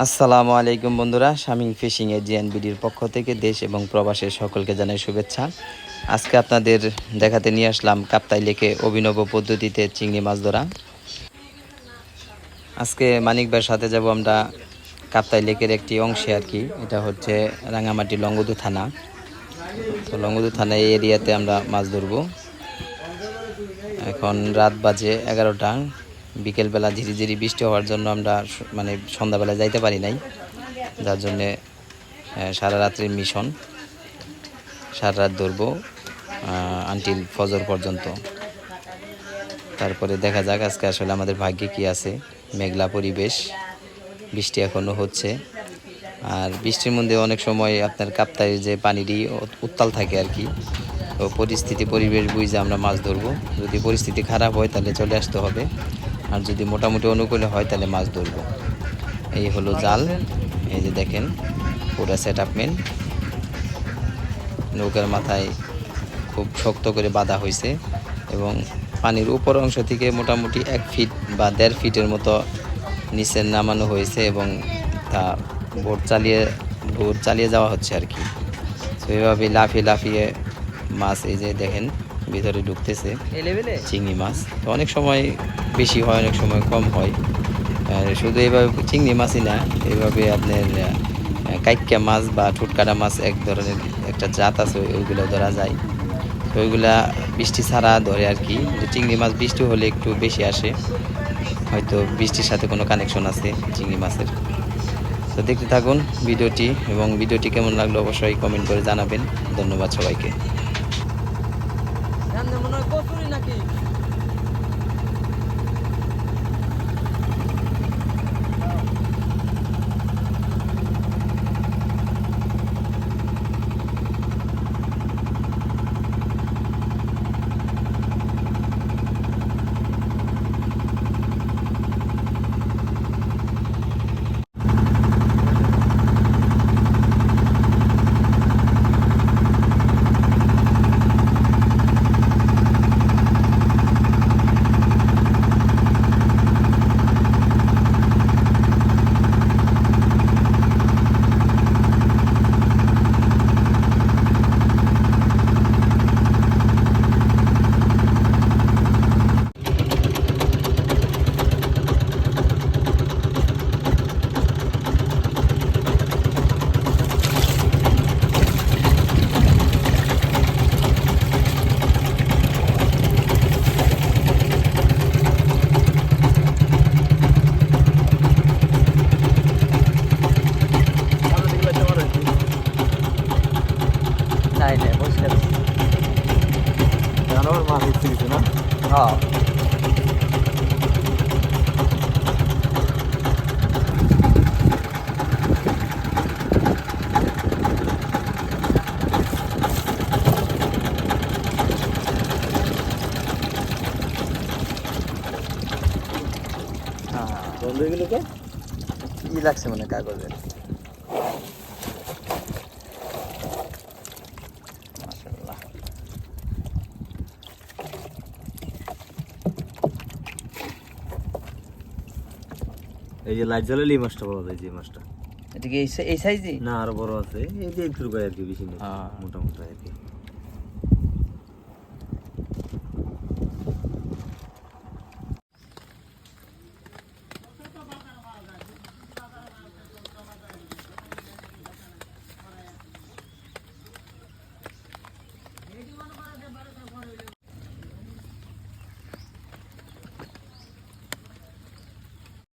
আসসালামু আলাইকুম বন্ধুরা, শামিম ফিশিং এজিএনবিডির পক্ষ থেকে দেশ এবং প্রবাসের সকলকে জানাই শুভেচ্ছা। আজকে আপনাদের দেখাতে নিয়ে আসলাম কাপ্তাই লেকে অভিনব পদ্ধতিতে চিংড়ি মাছ ধরা। আজকে মানিক ভাইয়ের সাথে যাব আমরা কাপ্তাই লেকের একটি অংশে আর কি। এটা হচ্ছে রাঙামাটি লংগদু থানা। তো লংগদু থানা এই এরিয়াতে আমরা মাছ ধরবো। এখন রাত বাজে 11টা। বিকেলবেলা ঝিরিঝিরি বৃষ্টি হওয়ার জন্য আমরা সন্ধ্যাবেলা যাইতে পারি নাই, যার জন্যে সারা রাত্রির মিশন, সারা রাত ধরবো আনটিল ফজর পর্যন্ত। তারপরে দেখা যাক আজকে আসলে আমাদের ভাগ্যে কি আছে। মেঘলা পরিবেশ, বৃষ্টি এখনও হচ্ছে। আর বৃষ্টির মধ্যে অনেক সময় আপনার কাপ্তাই যে পানিরই উত্তাল থাকে আর কি। তো পরিবেশ বুঝে আমরা মাছ ধরবো। যদি পরিস্থিতি খারাপ হয় তাহলে চলে আসতে হবে, আর যদি মোটামুটি অনুকূলে হয় তাহলে মাছ ধরবো। এই হলো জাল, এই যে দেখেন পুরো সেটআপমেন্ট। নৌকার মাথায় খুব শক্ত করে বাঁধা হয়েছে এবং পানির উপর অংশ থেকে মোটামুটি 1 ফিট বা 1.5 ফিটের মতো নিচে নামানো হয়েছে এবং তা বোট চালিয়ে যাওয়া হচ্ছে আর কি। তো এইভাবে লাফিয়ে লাফিয়ে মাছ এই যে দেখেন ভিতরে ঢুকতেছে চিংড়ি মাছ। তো অনেক সময় বেশি হয়, অনেক সময় কম হয়। শুধু এইভাবে চিংড়ি মাছই না, এইভাবে আপনার কাইক্কা মাছ বা ঠুটকাটা মাছ এক ধরনের একটা জাত আছে, ওইগুলো ধরা যায়। তো ওইগুলা বৃষ্টি ছাড়া ধরে আর কি। চিংড়ি মাছ বৃষ্টি হলে একটু বেশি আসে, হয়তো বৃষ্টির সাথে কোনো কানেকশন আছে চিংড়ি মাছের। তো দেখতে থাকুন ভিডিওটি, এবং ভিডিওটি কেমন লাগলো অবশ্যই কমেন্ট করে জানাবেন। ধন্যবাদ সবাইকে। নাই নাই বসে জানোয়ার মাছ উঠতে গেছে না। হ্যাঁ বন্ধ হয়ে গেল কে কি লাগছে মানে কাগজের। মাশাআল্লাহ, এই যে লাইট জ্বালালে এই মাছটা বড় যায়, যে মাছটা এটা কি এই সাইজই না আরো বড় আছে, এই যে একটু আর কি, বেশি মোটা মোটা আর কি।